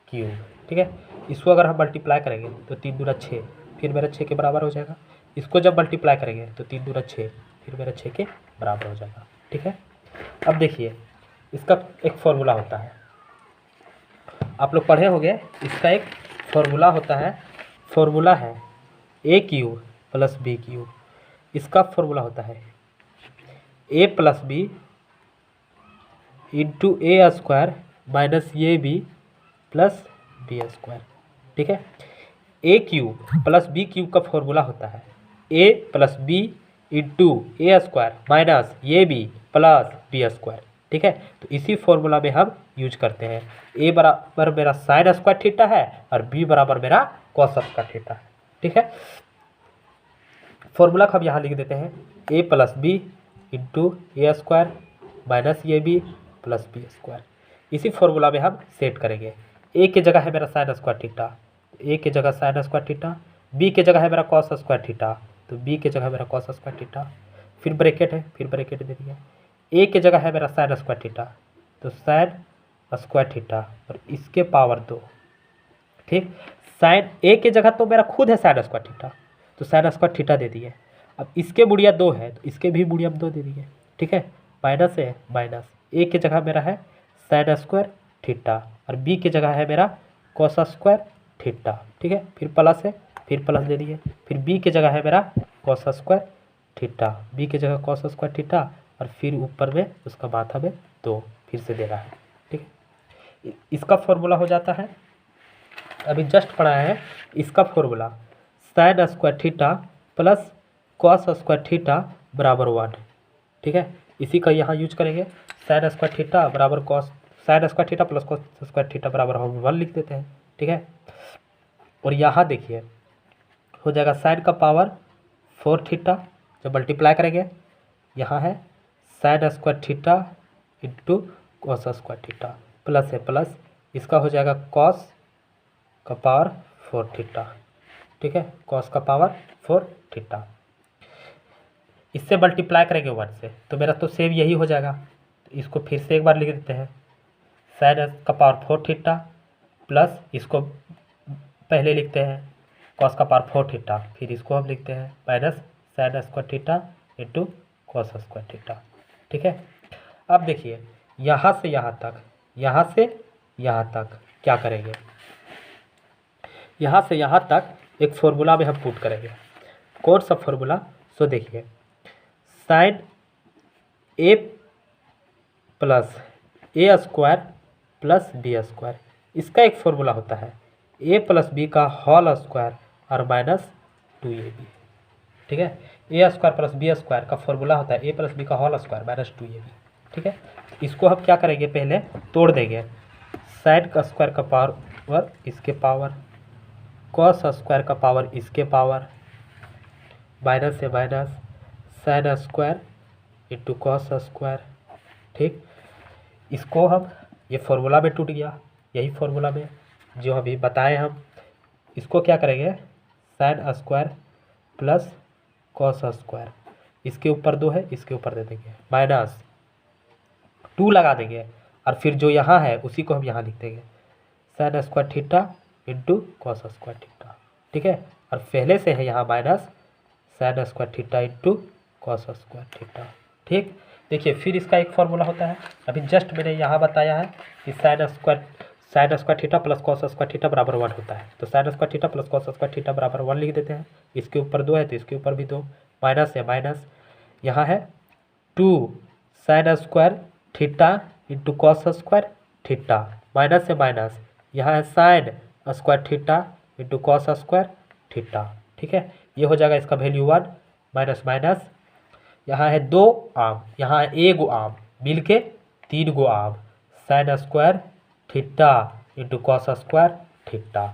क्यूब। ठीक है, इसको अगर हम मल्टीप्लाई करेंगे तो 3 दूना 6, फिर मेरा 6 के बराबर हो जाएगा। इसको जब मल्टीप्लाई करेंगे तो 3 दूना 6, फिर मेरा 6 के बराबर हो जाएगा। ठीक है, अब देखिए इसका एक फॉर्मूला होता है, आप लोग पढ़े होंगे, इसका एक फॉर्मूला होता है, फॉर्मूला है a cube plus b cube. इसका फॉर्मूला होता है a plus b into a square minus a b plus B square. ठीक है, a cube plus b cube का फॉर्मूला होता है a plus b into a square minus a b plus B square. ठीक है, तो इसी फॉर्मूला में हम यूज करते हैं। ए बराबर मेरा साइन स्क्वायर थीटा है और बी बराबर मेरा कॉस स्क्वायर थीटा है। ठीक है, फॉर्मूला को हम यहाँ लिख देते हैं a plus b into a square minus a b plus B square. इसी फॉर्मूला में हम सेट करेंगे। ए की जगह है मेरा साइन स्क्वायर थीटा, ए की जगह साइन स्क्वायर थीटा, बी की जगह है मेरा कॉस स्क्वायर थीटा, तो बी की जगह मेरा कॉस स्क्वायर थीटा, फिर ब्रैकेट है, फिर ब्रैकेट दे दिया। ए की जगह है मेरा साइन स्क्वायर थीटा, तो साइन स्क्वायर थीटा और इसके पावर 2। ठीक, साइन ए की जगह तो मेरा खुद है साइन स्क्वायर थीटा, तो साइन स्क्वायर थीटा दे दिए। अब इसके बुढ़िया 2 है तो इसके भी बुढ़िया 2 दे दिए। ठीक है, माइनस है माइनस, ए की जगह मेरा है साइन स्क्वायर थीटा और बी की जगह है मेरा कॉस स्क्वायर थीटा। ठीक है, फिर प्लस है, फिर प्लस दे दिए, फिर बी की जगह है मेरा कॉस स्क्वायर थीटा, बी की जगह कॉस स्क्वायर थीटा और फिर ऊपर में उसका माथा में 2 फिर से दे रहा है। ठीक है, इसका फॉर्मूला हो जाता है, अभी जस्ट पढ़ा है इसका formula sine square theta plus cos square theta बराबर 1। ठीक है, इसी का यहाँ यूज करेंगे, साइन स्क्वायर थीटा बराबर cos, sine square theta plus cos square theta बराबर हम 1 लिख देते हैं। ठीक है, और यहाँ देखिए हो जाएगा साइन का पावर 4 थीटा, जब मल्टीप्लाई करेंगे यहाँ है sine square theta into cos square theta plus है प्लस, इसका हो जाएगा कॉस का पावर 4 थीटा। ठीक है, कॉस का पावर 4 थीटा, इससे मल्टीप्लाई करेंगे 1 से तो मेरा तो सेम यही हो जाएगा। तो इसको फिर से एक बार लिख देते हैं, साइन का पावर 4 थीटा प्लस इसको पहले लिखते हैं कॉस का पावर 4 थीटा, फिर इसको हम लिखते हैं minus sine square theta into cos square theta. ठीक है, अब देखिए यहाँ से यहाँ तक, यहाँ से यहाँ तक क्या करेंगे, यहाँ से यहाँ तक एक फॉर्मूला में हम पुट करेंगे। कौन सा फॉर्मूला, सो देखिए साइन ए प्लस ए स्क्वायर प्लस बी स्क्वायर, इसका एक फॉर्मूला होता है ए प्लस बी का होल स्क्वायर और माइनस 2ab। ठीक है, ए स्क्वायर प्लस बी स्क्वायर का फॉर्मूला होता है ए प्लस बी का होल स्क्वायर माइनस 2ab। ठीक है, इसको हम क्या करेंगे, पहले तोड़ देंगे, साइन का स्क्वायर का पावर इसके पावर, कॉस स्क्वायर का पावर इसके पावर, माइनस से minus sine square into cos square. ठीक, इसको हम, ये फॉर्मूला में टूट गया, यही फॉर्मूला में जो अभी बताए हम, इसको क्या करेंगे sine square plus cos square, इसके ऊपर 2 है इसके ऊपर दे देंगे माइनस 2 लगा देंगे और फिर जो यहाँ है उसी को हम यहाँ लिख देंगे sine square theta into cos square theta. ठीक है, और पहले से है यहाँ minus sine square theta into cos square theta. ठीक, देखिए फिर इसका एक फॉर्मूला होता है, अभी जस्ट मैंने यहाँ बताया है कि sine square theta plus cos square theta बराबर 1 होता है, तो sine square theta plus cos square theta बराबर 1 लिख देते हैं। इसके ऊपर 2 है तो इसके ऊपर भी 2, माइनस है माइनस, यहाँ है 2 sine square theta into cos square theta, minus है माइनस, यहाँ है sine square theta into cos square theta. ठीक है, ये हो जाएगा इसका वैल्यू 1 माइनस माइनस, यहाँ है 2 आम, यहाँ है 1 आम, मिल के 3 आम, sine square theta into cos square theta.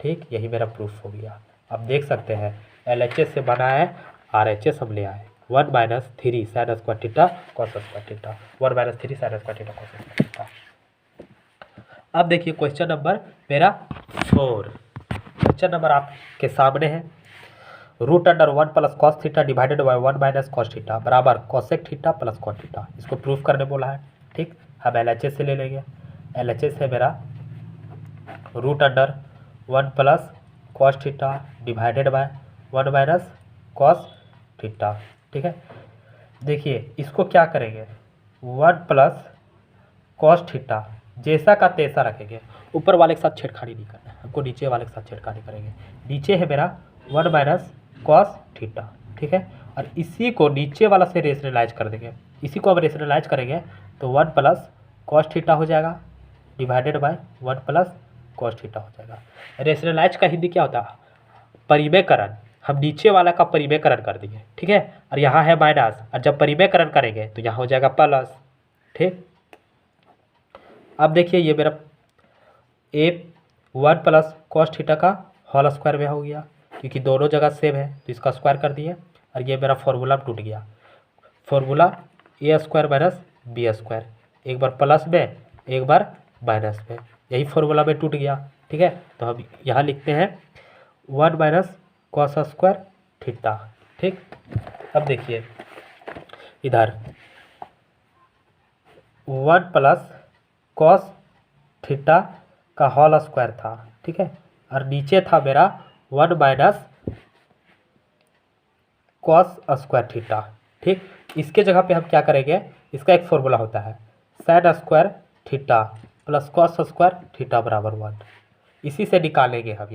ठीक, यही मेरा प्रूफ हो गया। अब देख सकते हैं LHS से बना है RHS हम ले आए, 1 minus 3 sine square theta cos square theta, 1 minus 3 sine square theta cos square theta. अब देखिए क्वेश्चन नंबर मेरा 4, क्वेश्चन नंबर आपके सामने है, root under 1 plus cos theta divided by 1 minus cos theta बराबर cosec theta plus cot theta, इसको प्रूफ करने बोला है। ठीक, हम LHS से ले लेंगे, LHS है मेरा root under 1 plus cos theta divided by 1 minus cos theta. ठीक है, देखिए इसको क्या करेंगे, 1 प्लस कॉस थीटा जैसा का तैसा रखेंगे, ऊपर वाले के साथ छेड़खानी नहीं करना है हमको, नीचे वाले के साथ छेड़खानी करेंगे। नीचे है मेरा 1 माइनस कॉस थीटा, ठीक है, और इसी को नीचे वाला से रेशनलाइज कर देंगे। इसी को अब रेशनलाइज करेंगे तो 1 प्लस कॉस थीटा हो जाएगा divided by 1 plus cos theta हो जाएगा। रेशनलाइज का हिंदी क्या होता है, परिमेयकरण। हम नीचे वाला का परिमेयकरण कर देंगे, ठीक है, और यहाँ है माइनस, और जब परिमेयकरण करेंगे तो यहाँ हो जाएगा प्लस, ठीक। अब देखिए ये मेरा ए 1 प्लस कॉस थीटा का होल स्क्वायर में हो गया, क्योंकि दोनों जगह सेम है तो इसका स्क्वायर कर दिए, और ये मेरा फॉर्मूला टूट गया। फॉर्मूला ए स्क्वायर माइनस बी स्क्वायर, एक बार प्लस में एक बार माइनस में, यही फॉर्मूला में टूट गया, ठीक है। तो हम यहाँ लिखते हैं 1 माइनस कॉस स्क्वायर थीटा, ठीक। अब देखिए इधर 1 प्लस कॉस थीटा का होल स्क्वायर था, ठीक है, और नीचे था मेरा 1 माइनस कॉस स्क्वायर थीटा, ठीक। इसके जगह पे हम क्या करेंगे, इसका एक फॉर्मूला होता है sine square theta plus cos square theta बराबर 1, इसी से निकालेंगे हम।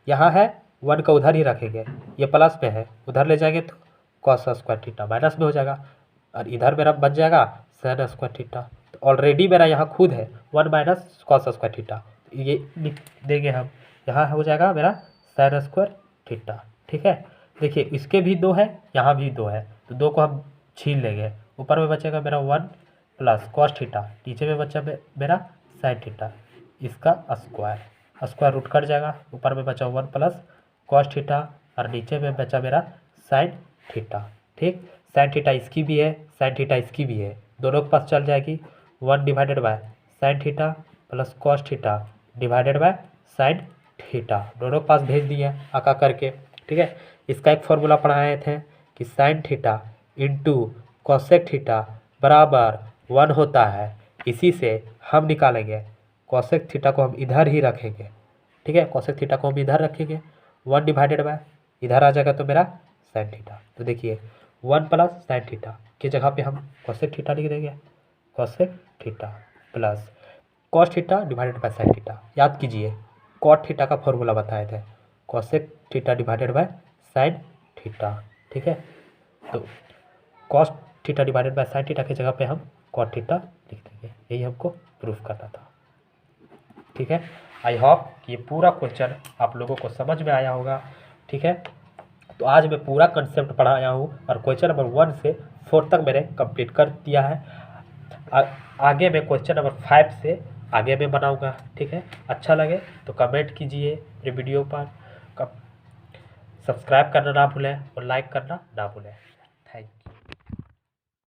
यहाँ है 1 का उधर ही रखेंगे, ये प्लस में है उधर ले जाएंगे तो कॉस स्क्वायर थीटा माइनस में हो जाएगा, और इधर मेरा बच जाएगा साइन स्क्वायर थीटा। तो ऑलरेडी मेरा यहाँ खुद है 1 माइनस कॉस स्क्वायर थीटा, ये लिख देंगे हम, यहाँ हो जाएगा मेरा साइन स्क्वायर थीटा, ठीक है। देखिए इसके भी 2 है, यहाँ भी 2 है, तो 2 को हम छीन लेंगे, ऊपर में बचेगा मेरा 1 प्लस कॉस थीटा, नीचे में बचा मेरा साइन थीटा, इसका स्क्वायर, स्क्वायर रूट कट जाएगा, ऊपर में बचा 1 प्लस कॉस थीटा और नीचे में बचा मेरा साइन थीटा, ठीक। साइन थीटा इसकी भी है, साइन थीटा इसकी भी है, दोनों के पास चल जाएगी, 1 divided by sine theta plus cos theta divided by sine theta, दोनों के पास भेज दिए आका करके, ठीक है। इसका एक फॉर्मूला पढ़ाए थे कि sign theta into cosec theta बराबर 1 होता है, इसी से हम निकालेंगे कॉसेक थीटा को हम इधर ही रखेंगे, ठीक है, कॉसेक थीटा को हम इधर रखेंगे, 1 डिवाइडेड बाय इधर आ जाएगा तो मेरा साइन थीटा। तो देखिए 1 प्लस साइन थीटा की जगह पे हम कॉसेक थीटा लिख देंगे, cosec theta plus cos theta divided by sine theta. याद कीजिए कॉट थीटा का फॉर्मूला बताए थे, cosec theta divided by sine theta, ठीक है। तो cos theta divided by sine theta की जगह पे हम कॉट थीटा लिख देंगे, यही हमको प्रूफ करना था, ठीक है। आई होप कि ये पूरा क्वेश्चन आप लोगों को समझ में आया होगा, ठीक है। तो आज मैं पूरा कंसेप्ट पढ़ाया हूँ और क्वेश्चन नंबर 1 से 4 तक मैंने कंप्लीट कर दिया है। आगे मैं क्वेश्चन नंबर 5 से आगे मैं बनाऊंगा, ठीक है। अच्छा लगे तो कमेंट कीजिए मेरे वीडियो पर, सब्सक्राइब करना ना भूलें और लाइक करना ना भूलें। Thank you.